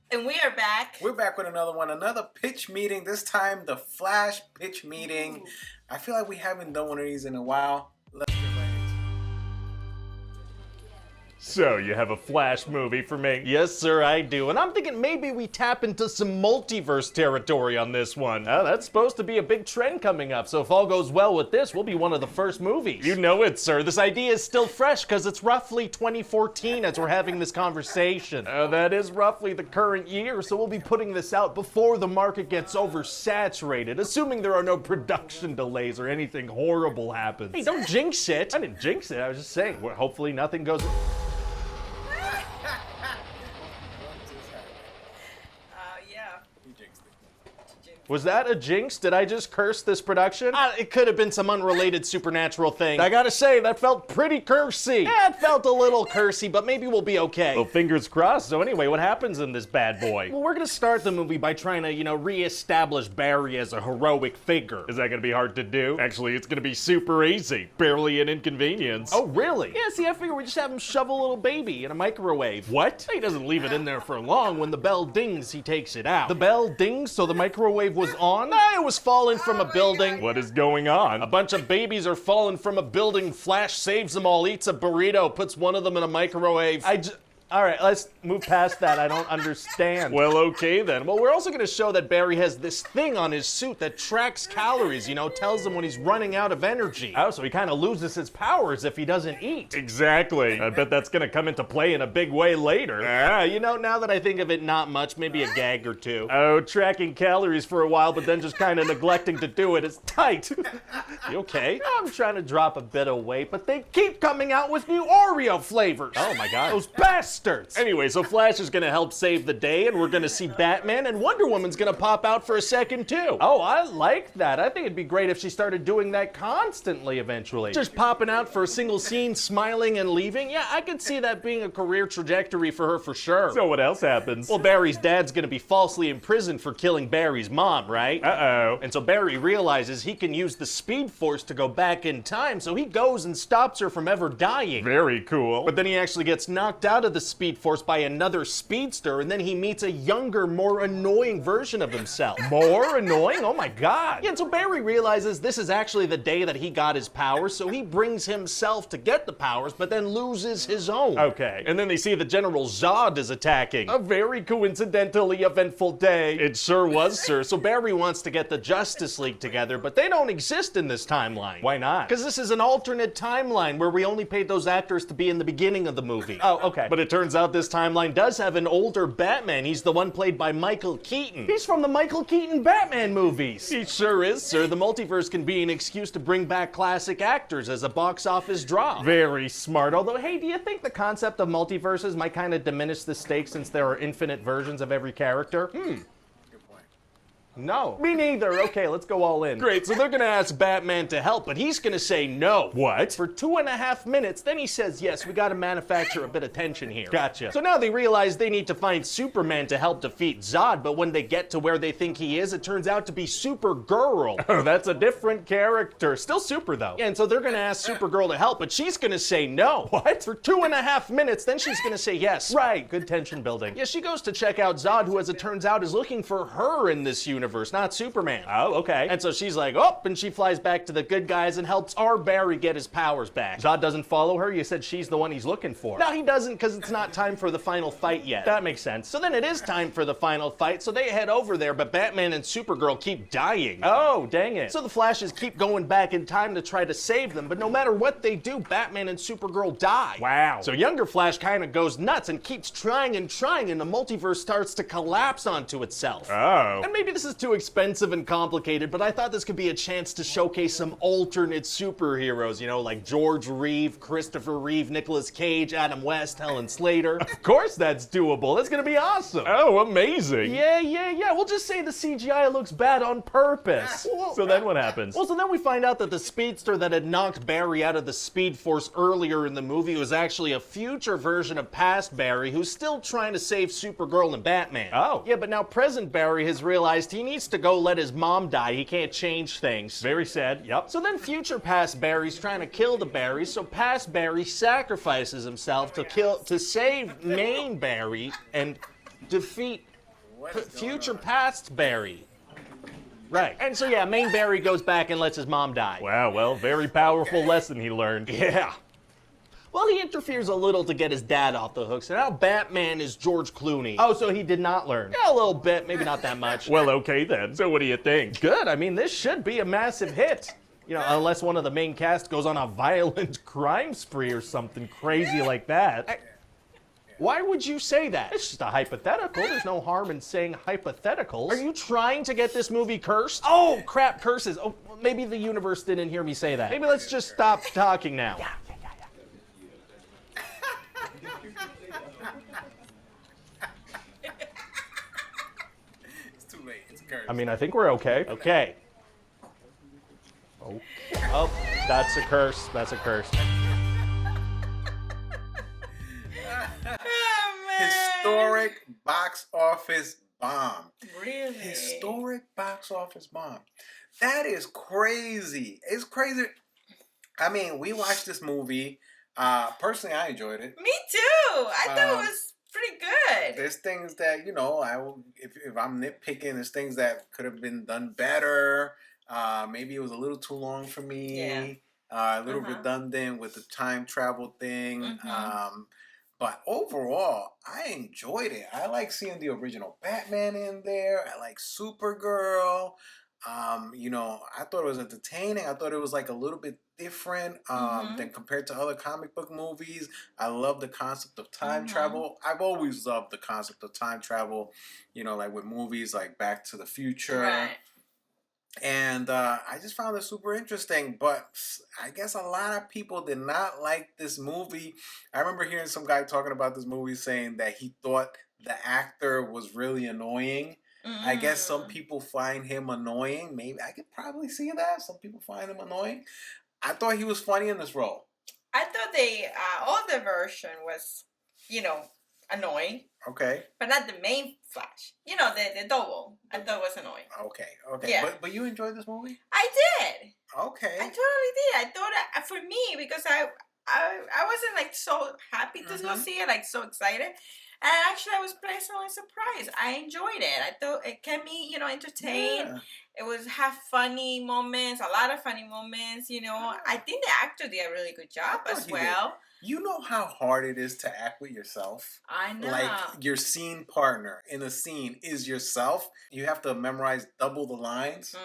And we are back. We're back with another one, another pitch meeting. This time, the Flash pitch meeting. Ooh. I feel like we haven't done one of these in a while. Let's get right into it. So, you have a Flash movie for me? Yes, sir, I do. And I'm thinking maybe we tap into some multiverse territory on this one. Oh, that's supposed to be a big trend coming up, so if all goes well with this, we'll be one of the first movies. You know it, sir. This idea is still fresh because it's roughly 2014 as we're having this conversation. That is roughly the current year, so we'll be putting this out before the market gets oversaturated, assuming there are no production delays or anything horrible happens. Hey, don't jinx it. I didn't jinx it, I was just saying, well, hopefully nothing goes... Was that a jinx? Did I just curse this production? It could have been some unrelated supernatural thing. I gotta say, that felt pretty cursy. Yeah, it felt a little cursy, but maybe we'll be okay. Well, fingers crossed. So anyway, what happens in this bad boy? Well, we're gonna start the movie by trying to, re-establish Barry as a heroic figure. Is that gonna be hard to do? Actually, it's gonna be super easy. Barely an inconvenience. Oh, really? Yeah, see, I figure we just have him shove a little baby in a microwave. What? He doesn't leave it in there for long. When the bell dings, he takes it out. The bell dings, so the microwave was on? It was falling from a building. What is going on? A bunch of babies are falling from a building. Flash saves them all, eats a burrito, puts one of them in a microwave. All right, let's move past that. I don't understand. Well, okay then. Well, we're also going to show that Barry has this thing on his suit that tracks calories, tells him when he's running out of energy. Oh, so he kind of loses his powers if he doesn't eat. Exactly. I bet that's going to come into play in a big way later. Now that I think of it, not much, maybe a gag or two. Oh, tracking calories for a while, but then just kind of neglecting to do it is tight. You okay? I'm trying to drop a bit of weight, but they keep coming out with new Oreo flavors. Oh my God. Those bastards. Anyway, so Flash is gonna help save the day, and we're gonna see Batman, and Wonder Woman's gonna pop out for a second too. Oh, I like that. I think it'd be great if she started doing that constantly eventually. Just popping out for a single scene, smiling and leaving. Yeah, I could see that being a career trajectory for her for sure. So what else happens? Well, Barry's dad's gonna be falsely imprisoned for killing Barry's mom, right? Uh-oh. And so Barry realizes he can use the Speed Force to go back in time, so he goes and stops her from ever dying. Very cool. But then he actually gets knocked out of the Speed Force by another speedster, and then he meets a younger, more annoying version of himself. More annoying? Oh my God. Yeah, and so Barry realizes this is actually the day that he got his powers, so he brings himself to get the powers, but then loses his own. Okay. And then they see the General Zod is attacking. A very coincidentally eventful day. It sure was, sir. So Barry wants to get the Justice League together, but they don't exist in this timeline. Why not? Because this is an alternate timeline where we only paid those actors to be in the beginning of the movie. Oh, okay. But it turns out this timeline does have an older Batman. He's the one played by Michael Keaton. He's from the Michael Keaton Batman movies. He sure is, sir. The multiverse can be an excuse to bring back classic actors as a box office draw. Very smart. Although, hey, do you think the concept of multiverses might kind of diminish the stakes since there are infinite versions of every character? No. Me neither. Okay, let's go all in. Great, so they're gonna ask Batman to help, but he's gonna say no. What? For 2.5 minutes, then he says, yes, we gotta manufacture a bit of tension here. Gotcha. So now they realize they need to find Superman to help defeat Zod, but when they get to where they think he is, it turns out to be Supergirl. Oh, that's a different character. Still super, though. Yeah, and so they're gonna ask Supergirl to help, but she's gonna say no. What? For 2.5 minutes, then she's gonna say yes. Right, good tension building. Yeah, she goes to check out Zod, who, as it turns out, is looking for her in this universe, not Superman. Oh, okay. And so she's like, oh, and she flies back to the good guys and helps our Barry get his powers back. Zod doesn't follow her? You said she's the one he's looking for. No, he doesn't, because it's not time for the final fight yet. That makes sense. So then it is time for the final fight, so they head over there, but Batman and Supergirl keep dying. Oh, dang it. So the Flashes keep going back in time to try to save them, but no matter what they do, Batman and Supergirl die. Wow. So younger Flash kind of goes nuts and keeps trying, and the multiverse starts to collapse onto itself. Oh. And maybe this is too expensive and complicated, but I thought this could be a chance to showcase some alternate superheroes, like George Reeve, Christopher Reeve, Nicolas Cage, Adam West, Helen Slater. Of course that's doable. That's gonna be awesome. Oh, amazing. Yeah. We'll just say the CGI looks bad on purpose. So then what happens? Well, so then we find out that the speedster that had knocked Barry out of the Speed Force earlier in the movie was actually a future version of past Barry who's still trying to save Supergirl and Batman. Oh. Yeah, but now present Barry has realized he needs to go let his mom die. He can't change things. Very sad, yep. So then future past Barry's trying to kill the Barrys, so past Barry sacrifices himself to save main Barry and defeat What is going Future on? past Barry. Right. And so, yeah, main Barry goes back and lets his mom die. Wow, well, very powerful lesson he learned. Yeah. Well, he interferes a little to get his dad off the hook, so now Batman is George Clooney. Oh, so he did not learn. Yeah, a little bit, maybe not that much. Well, okay then. So what do you think? Good, I mean, this should be a massive hit. You know, unless one of the main cast goes on a violent crime spree or something crazy like that. Why would you say that? It's just a hypothetical. There's no harm in saying hypotheticals. Are you trying to get this movie cursed? Oh, crap, curses. Oh, maybe the universe didn't hear me say that. Maybe let's just stop talking now. It's too late. It's cursed. I mean, I think we're okay. Okay. Oh, that's a curse. That's a curse. Historic box office bomb. Really? Historic box office bomb. That is crazy. It's crazy. I mean, we watched this movie. Personally, I enjoyed it. Me too. I thought it was pretty good. There's things that, you know, if I'm nitpicking, there's things that could have been done better. Maybe it was a little too long for me. Yeah. A little redundant with the time travel thing. But overall, I enjoyed it. I like seeing the original Batman in there. I like Supergirl. You know, I thought it was entertaining. I thought it was like a little bit different than compared to other comic book movies. I love the concept of time travel. I've always loved the concept of time travel, you know, like with movies like Back to the Future. Right. And I just found it super interesting, but I guess a lot of people did not like this movie. I remember hearing some guy talking about this movie saying that he thought the actor was really annoying. I guess some people find him annoying. Maybe I could probably see that. Some people find him annoying. I thought he was funny in this role. I thought the older version was, you know, annoying, Okay. but not the main Flash. You know, the double. I thought it was annoying. Okay. Okay. Yeah. But you enjoyed this movie? I did. Okay. I totally did. I thought for me, because I wasn't like so happy to go see it, like so excited. And actually, I was pleasantly surprised. I enjoyed it. I thought it kept me, you know, entertained. Yeah. It was have funny moments, a lot of funny moments. You know, I think the actor did a really good job I thought as he well. You know how hard it is to act with yourself? I know. Like your scene partner in a scene is yourself. You have to memorize double the lines.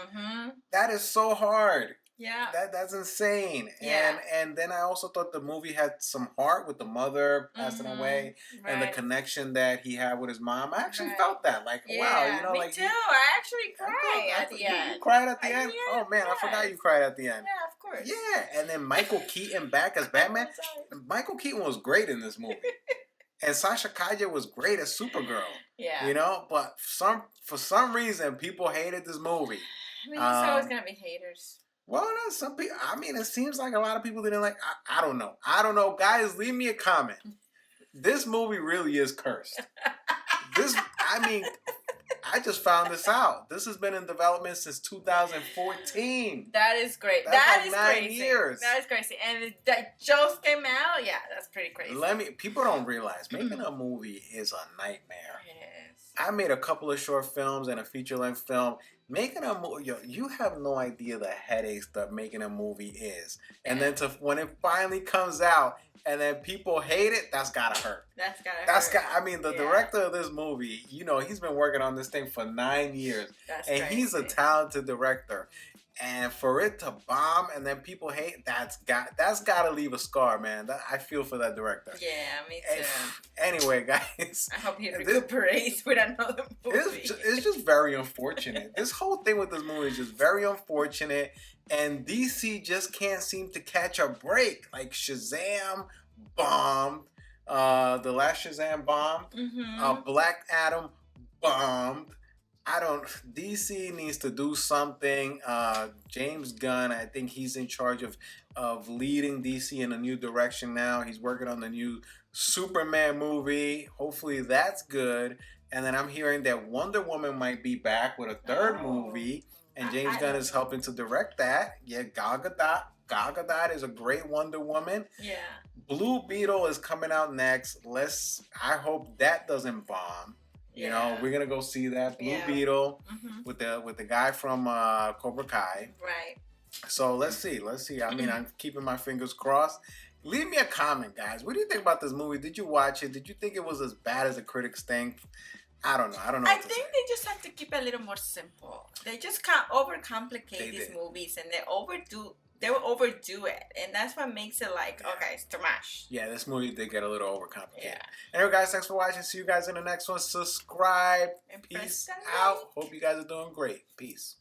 That is so hard. Yeah. That's insane. Yeah. And then I also thought the movie had some heart with the mother passing away and the Right. connection that he had with his mom. I actually Right. felt that. Like, wow, you know, me like too. I actually cried at the you end. cried at the I end? did, Oh man, I forgot yes. you cried at the end. Yeah, of course. Yeah, and then Michael Keaton back as Batman. Michael Keaton was great in this movie. And Sasha Kaja was great as Supergirl. Yeah. You know, but for some reason people hated this movie. I mean, there's always gonna be haters. Well, no, some people. I mean, it seems like a lot of people didn't like. I don't know. I don't know, guys. Leave me a comment. This movie really is cursed. I mean, I just found this out. This has been in development since 2014. That is great. That's That like is 9 crazy. years. That is crazy. And that just came out. Yeah, that's pretty crazy. People don't realize making a movie is a nightmare. Yes. I made a couple of short films and a feature-length film. Making a movie, you have no idea the headaches that making a movie is. And then when it finally comes out and then people hate it, that's gotta hurt. I mean, the director of this movie, you know, he's been working on this thing for 9 years. That's and crazy. he's a talented director. And for it to bomb and then people hate, that's gotta leave a scar, man. I feel for that director. Yeah, me too. Anyway, guys. I hope he recuperates with another movie. It's just very unfortunate. This whole thing with this movie is just very unfortunate. And DC just can't seem to catch a break. Like Shazam bombed. The last Shazam bombed. Black Adam bombed. DC needs to do something. James Gunn, I think he's in charge of leading DC in a new direction now. He's working on the new Superman movie. Hopefully that's good. And then I'm hearing that Wonder Woman might be back with a third movie. And James Gunn is helping to direct that. Yeah, Gal Gadot is a great Wonder Woman. Yeah. Blue Beetle is coming out next. I hope that doesn't bomb. You know, we're gonna go see that Blue Yeah. Beetle Mhm. with the guy from Cobra Kai. Right. So let's see. I mean, I'm keeping my fingers crossed. Leave me a comment, guys. What do you think about this movie? Did you watch it? Did you think it was as bad as the critics think? I don't know. I don't know I what to think say. they just have to keep it a little more simple. They just can't overcomplicate They these did. movies, and they will overdo it, and that's what makes it like, okay, it's too much. Yeah, this movie did get a little overcomplicated. Yeah. Anyway, guys, thanks for watching. See you guys in the next one. Subscribe. And press Peace the out. like. Hope you guys are doing great. Peace.